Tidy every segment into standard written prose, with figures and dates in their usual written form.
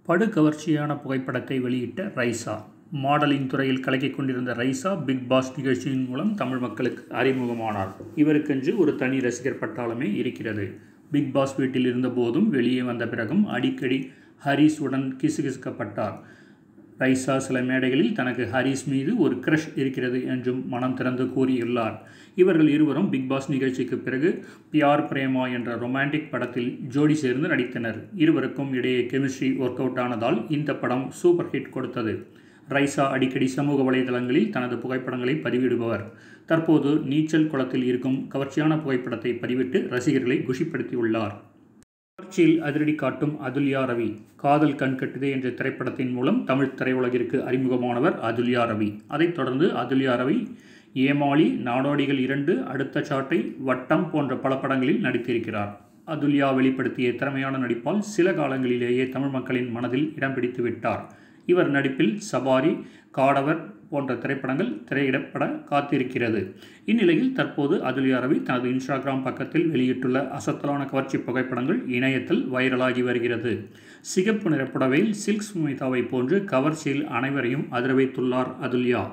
படுகவர்ச்சியான புகைப்படத்தை வெளியிட்ட ரைசா. மாடலிங் துறையில் கலக்கிக் கொண்டிருந்த ரைசா பிக் பாஸ் நிகழ்ச்சியின் மூலம் தமிழ் மக்களுக்கு அறிமுகமானார். இவருக்கென்று ஒரு தனி ரசிகர் பட்டாளமே இருக்கிறது. பிக் பாஸ் வீட்டில் இருந்தபோதும் வெளியே வந்த பிறகும் அடிக்கடி ஹரிஸ் உடன் கிசுகிசுக்கப்பட்டார். ரைசா சில மேடைகளில் தனக்கு ஹரிஸ் மீது ஒரு கிரஷ் இருக்கிறது என்றும் மனம் திறந்து கூறியுள்ளார். இவர்கள் இருவரும் பிக் பாஸ் நிகழ்ச்சிக்கு பிறகு பியார் பிரேமா என்ற ரொமான்டிக் படத்தில் ஜோடி சேர்ந்து நடித்தனர். இருவருக்கும் இடையே கெமிஸ்ட்ரி ஒர்க் அவுட் ஆனதால் இந்த படம் சூப்பர் ஹிட் கொடுத்தது. ரைசா அடிக்கடி சமூக வலைதளங்களில் தனது புகைப்படங்களை பதிவிடுபவர். தற்போது நீச்சல் குளத்தில் இருக்கும் கவர்ச்சியான புகைப்படத்தை பதிவிட்டு ரசிகர்களை குஷிப்படுத்தியுள்ளார். கவர்ச்சியில் அதிரடி காட்டும் அதுல்யா ரவி. காதல் கண்கட்டுதே என்ற திரைப்படத்தின் மூலம் தமிழ் திரையுலகிற்கு அறிமுகமானவர் அதுல்யா ரவி. அதைத் தொடர்ந்து அதுல்யா ரவி ஏமாளி, நாடோடிகள் 2, அடுத்த சாட்டை, வட்டம் போன்ற பல படங்களில் நடித்திருக்கிறார். அதுல்யா வெளிப்படுத்திய திறமையான நடிப்பால் சில காலங்களிலேயே தமிழ் மக்களின் மனதில் இடம் பிடித்து விட்டார். இவர் நடிப்பில் சபாரி, காடவர் போன்ற திரைப்படங்கள் திரையிடப்பட காத்திருக்கிறது. இந்நிலையில் தற்போது அதுல்யா ரவி தனது இன்ஸ்டாகிராம் பக்கத்தில் வெளியிட்டுள்ள அசத்தலான கவர்ச்சி புகைப்படங்கள் இணையத்தில் வைரலாகி வருகிறது. சிகப்பு நிற புடவையில் சில்க் ஸ்மிதாவை போன்று கவர்ச்சியில் அனைவரையும் அதிர வைத்துள்ளார் அதுல்யா.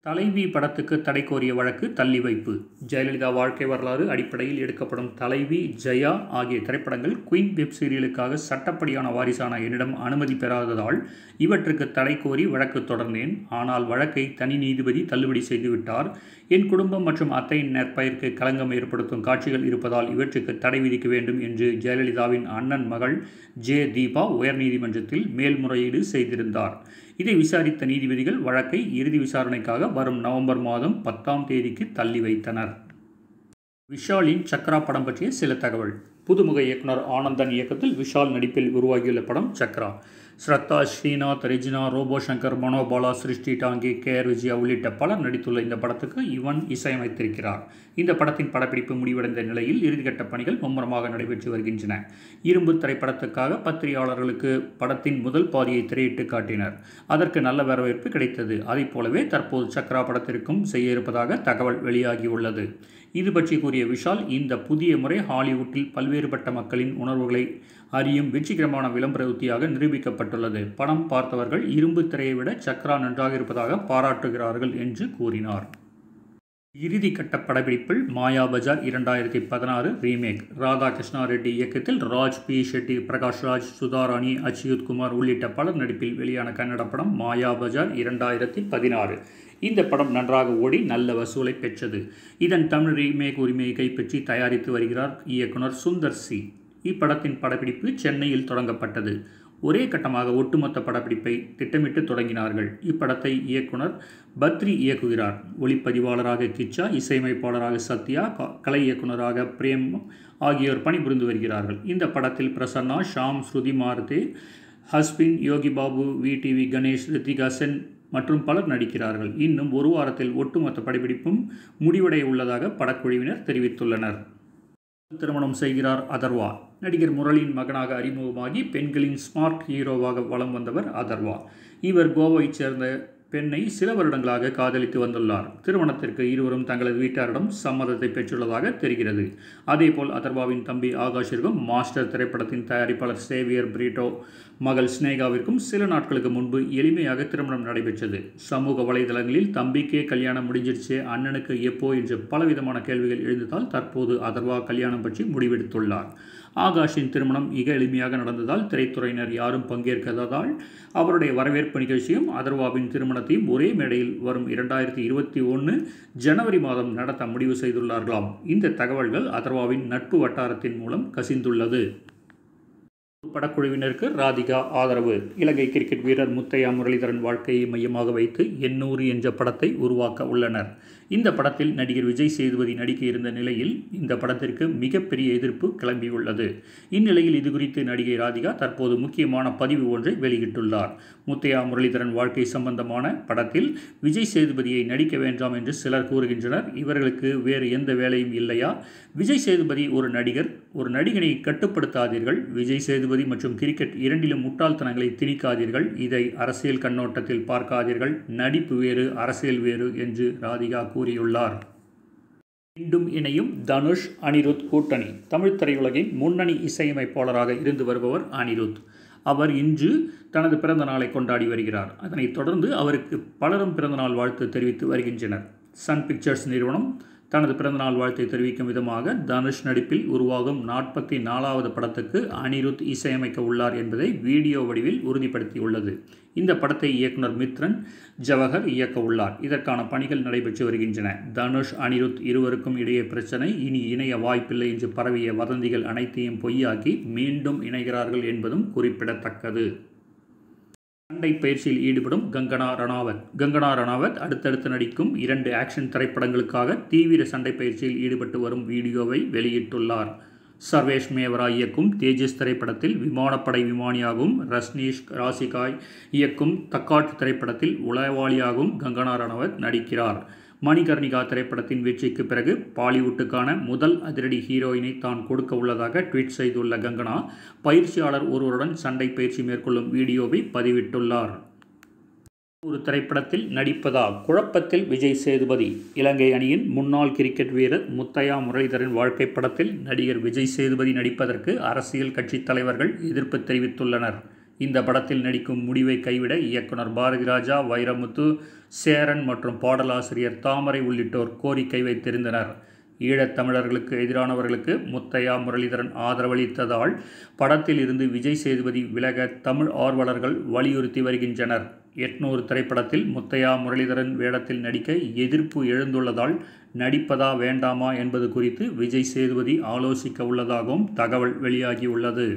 தலைவி படத்துக்கு தடை கோரிய வழக்கு தள்ளி வைப்பு. ஜெயலலிதா வாழ்க்கை வரலாறு அடிப்படையில் எடுக்கப்படும் தலைவி, ஜெயா ஆகிய திரைப்படங்கள் குயின் வெப் சீரியலுக்காக சட்டப்படியான வாரிசான என்னிடம் அனுமதி பெறாததால் இவற்றுக்கு தடை கோரி வழக்கு தொடர்ந்தேன். ஆனால் வழக்கை தனி நீதிபதி தள்ளுபடி செய்துவிட்டார். என் குடும்பம் மற்றும் அத்தையின் நற்பெயருக்கு களங்கம் ஏற்படுத்தும் காட்சிகள் இருப்பதால் இவற்றுக்கு தடை விதிக்க வேண்டும் என்று ஜெயலலிதாவின் அண்ணன் மகள் ஜே. தீபா உயர்நீதிமன்றத்தில் மேல்முறையீடு செய்திருந்தார். இதை விசாரித்த நீதிபதிகள் வழக்கை இறுதி விசாரணைக்காக வரும் நவம்பர் மாதம் 10ஆம் தேதிக்கு தள்ளி வைத்தனர். விஷாலின் சக்ரா படம் பற்றிய சில தகவல். புதுமுக இயக்குனர் ஆனந்தன் இயக்கத்தில் விஷால் நடிப்பில் உருவாகியுள்ள படம் சக்ரா. ஸ்ரத்தா, ஸ்ரீநாத், ரெஜினா, ரோபோ சங்கர், மனோபாலா, சிருஷ்டி டாங்கி, கே.ஆர். விஜயா உள்ளிட்ட பலர் நடித்துள்ள இந்த படத்துக்கு யுவன் இசையமைத்திருக்கிறார். இந்த படத்தின் படப்பிடிப்பு முடிவடைந்த நிலையில் இறுதிக்கட்ட பணிகள் மும்முரமாக நடைபெற்று வருகின்றன. இரும்பு திரைப்படத்துக்காக பத்திரிகையாளர்களுக்கு படத்தின் முதல் பாதியை திரையிட்டு காட்டினர். அதற்கு நல்ல வரவேற்பு கிடைத்தது. அதைப் போலவே தற்போது சக்ரா படத்திற்கும் செய்ய இருப்பதாக தகவல் வெளியாகியுள்ளது. இது பற்றி கூறிய விஷால், இந்த புதிய முறை ஹாலிவுட்டில் பல்வேறுபட்ட மக்களின் உணர்வுகளை அறியும் வெற்றிகரமான விளம்பர உத்தியாக நிரூபிக்கப்பட்டுள்ளது. படம் பார்த்தவர்கள் இரும்பு திரையை விட சக்ரா நன்றாக இருப்பதாக பாராட்டுகிறார்கள் என்று கூறினார். இறுதி கட்ட படப்பிடிப்பில் மாயாபஜார் 2016 ரீமேக். ராதா கிருஷ்ணா ரெட்டி இயக்கத்தில் ராஜ் பி. ஷெட்டி, பிரகாஷ் ராஜ், சுதாராணி, அச்யுத் குமார் உள்ளிட்ட பலர் நடிப்பில் வெளியான கன்னட படம் மாயாபஜார் 2016. இந்த படம் நன்றாக ஓடி நல்ல வசூலை பெற்றது. இதன் தமிழ் ரீமேக் உரிமையை கைப்பற்றி தயாரித்து வருகிறார் இயக்குனர் சுந்தர் சி. இப்படத்தின் படப்பிடிப்பு சென்னையில் தொடங்கப்பட்டது. ஒரே கட்டமாக ஒட்டுமொத்த படப்பிடிப்பை திட்டமிட்டு தொடங்கினார்கள். இப்படத்தை இயக்குனர் பத்ரி இயக்குகிறார். ஒளிப்பதிவாளராக கிச்சா, இசையமைப்பாளராக சத்யா, கலை இயக்குனராக பிரேம் ஆகியோர் பணிபுரிந்து வருகிறார்கள். இந்த படத்தில் பிரசன்னா, ஷாம், ஸ்ருதி மாருதே, ஹஸ்பின், யோகி பாபு, வி.டி.வி. கணேஷ், ரித்திகா சென் மற்றும் பலர் நடிக்கிறார்கள். இன்னும் ஒரு வாரத்தில் ஒட்டுமொத்த படப்பிடிப்பும் முடிவடைய உள்ளதாக படக்குழுவினர் தெரிவித்துள்ளனர். திருமணம் செய்கிறார் அதர்வா. நடிகர் முரளியின் மகனாக அறிமுகமாகி பெண்களின் ஸ்மார்ட் ஹீரோவாக வலம் வந்தவர் அதர்வா. இவர் கோவாவைச் சேர்ந்த பெண்ணை சில வருடங்களாக காதலித்து வந்துள்ளார். திருமணத்திற்கு இருவரும் தங்களது வீட்டாரிடம் சம்மதத்தை பெற்றுள்ளதாக தெரிகிறது. அதேபோல் அதர்வாவின் தம்பி ஆகாஷிற்கும் மாஸ்டர் திரைப்படத்தின் தயாரிப்பாளர் சேவியர் பிரிட்டோ மகள் ஸ்னேகாவிற்கும் சில நாட்களுக்கு முன்பு எளிமையாக திருமணம் நடைபெற்றது. சமூக வலைதளங்களில் தம்பிக்கே கல்யாணம் முடிஞ்சிருச்சு, அண்ணனுக்கு எப்போ என்று பலவிதமான கேள்விகள் எழுந்ததால் தற்போது அதர்வா கல்யாணம் பற்றி முடிவெடுத்துள்ளார். ஆகாஷின் திருமணம் மிக எளிமையாக நடந்ததால் திரைத்துறையினர் யாரும் பங்கேற்காததால் அவருடைய வரவேற்பு நிகழ்ச்சியும் அதர்வாவின் திருமணத்தையும் ஒரே மேடையில் வரும் 2021 ஜனவரி மாதம் நடத்த முடிவு செய்துள்ளார்களாம். இந்த தகவல்கள் அதர்வாவின் நட்பு வட்டாரத்தின் மூலம் கசிந்துள்ளது. படக்குழுவினருக்கு ராதிகா ஆதரவு. இலங்கை கிரிக்கெட் வீரர் முத்தையா முரளிதரன் வாழ்க்கையை மையமாக வைத்து 800 என்ற படத்தை உருவாக்க உள்ளனர். இந்த படத்தில் நடிகர் விஜய் சேதுபதி நடிக்க இருந்த நிலையில் இந்த படத்திற்கு மிகப்பெரிய எதிர்ப்பு கிளம்பியுள்ளது. இந்நிலையில் இதுகுறித்து நடிகை ராதிகா தற்போது முக்கியமான பதிவு ஒன்றை வெளியிட்டுள்ளார். முத்தையா முரளிதரன் வாழ்க்கை சம்பந்தமான படத்தில் விஜய் சேதுபதியை நடிக்க வேண்டாம் என்று சிலர் கூறுகின்றனர். இவர்களுக்கு வேறு எந்த வேலையும் இல்லையா? விஜய் சேதுபதி ஒரு நடிகர். ஒரு நடிகனை கட்டுப்படுத்தாதீர்கள். விஜய் சேதுபதி மற்றும் கிரிக்கெட் இரண்டிலும் முட்டாள்தனங்களை திணிக்காதீர்கள். இதை அரசியல் கண்ணோட்டத்தில் பார்க்காதீர்கள். நடிப்பு வேறு, அரசியல் வேறு என்று ராதிகா கூறியுள்ளார். மீண்டும் இணையும் தனுஷ் அனிருத் கூட்டணி. தமிழ் திரையுலகின் முன்னணி இசையமைப்பாளராக இருந்து வருபவர் அனிருத். அவர் இன்று தனது பிறந்த நாளை கொண்டாடி வருகிறார். அதனைத் தொடர்ந்து அவருக்கு பலரும் பிறந்தநாள் வாழ்த்து தெரிவித்து வருகின்றனர். சன் பிக்சர்ஸ் நிறுவனம் தனது பிறந்தநாள் வாழ்த்தை தெரிவிக்கும் விதமாக தனுஷ் நடிப்பில் உருவாகும் 44வது படத்துக்கு அனிருத் இசையமைக்க உள்ளார் என்பதை வீடியோ வடிவில் உறுதிப்படுத்தியுள்ளது. இந்த படத்தை இயக்குனர் மித்ரன் ஜவஹர் இயக்க உள்ளார். இதற்கான பணிகள் நடைபெற்று வருகின்றன. தனுஷ் அனிருத் இருவருக்கும் இடையே பிரச்சனை, இனி இணைய வாய்ப்பில்லை என்று பரவிய வதந்திகள் அனைத்தையும் பொய்யாக்கி மீண்டும் இணைகிறார்கள் என்பதும் குறிப்பிடத்தக்கது. சண்டை பயிற்சியில் ஈடுபடும் கங்கனா ரணாவத் அடுத்தடுத்து நடிக்கும் 2 ஆக்ஷன் திரைப்படங்களுக்காக தீவிர சண்டை பயிற்சியில் ஈடுபட்டு வரும் வீடியோவை வெளியிட்டுள்ளார். சர்வேஷ் மேவரா இயக்கும் தேஜஸ் திரைப்படத்தில் விமானப்படை விமானியாகவும், ரஷ்னீஷ் ராசிகாய் இயக்கும் தக்காட் திரைப்படத்தில் உளவாளியாகவும் கங்கனா ரணாவத் நடிக்கிறார். மணிகர்ணிகா திரைப்படத்தின் வெற்றிக்கு பிறகு பாலிவுட்டுக்கான முதல் அதிரடி ஹீரோயினை தான் கொடுக்க உள்ளதாக ட்வீட் செய்துள்ள கங்கனா, பயிற்சியாளர் ஒருவருடன் சண்டை பயிற்சி மேற்கொள்ளும் வீடியோவை பதிவிட்டுள்ளார். ஒரு திரைப்படத்தில் நடிப்பதா குழப்பத்தில் விஜய் சேதுபதி. இலங்கை அணியின் முன்னாள் கிரிக்கெட் வீரர் முத்தையா முரளிதரன் வாழ்க்கை படத்தில் நடிகர் விஜய் சேதுபதி நடிப்பதற்கு அரசியல் கட்சி தலைவர்கள் எதிர்ப்பு தெரிவித்துள்ளனர். இந்த படத்தில் நடிக்கும் முடிவை கைவிட இயக்குனர் பாரதிராஜா, வைரமுத்து, சேரன் மற்றும் பாடலாசிரியர் தாமரை உள்ளிட்டோர் கோரிக்கை வைத்திருந்தனர். ஈழத்தமிழர்களுக்கு எதிரானவர்களுக்கு முத்தையா முரளிதரன் ஆதரவளித்ததால் படத்தில் இருந்து விஜய் சேதுபதி விலக தமிழ் ஆர்வலர்கள் வலியுறுத்தி வருகின்றனர். 800 திரைப்படத்தில் முத்தையா முரளிதரன் வேடத்தில் நடிக்க எதிர்ப்பு எழுந்துள்ளதால் நடிப்பதா வேண்டாமா என்பது குறித்து விஜய் சேதுபதி ஆலோசிக்க உள்ளதாகவும் தகவல் வெளியாகியுள்ளது.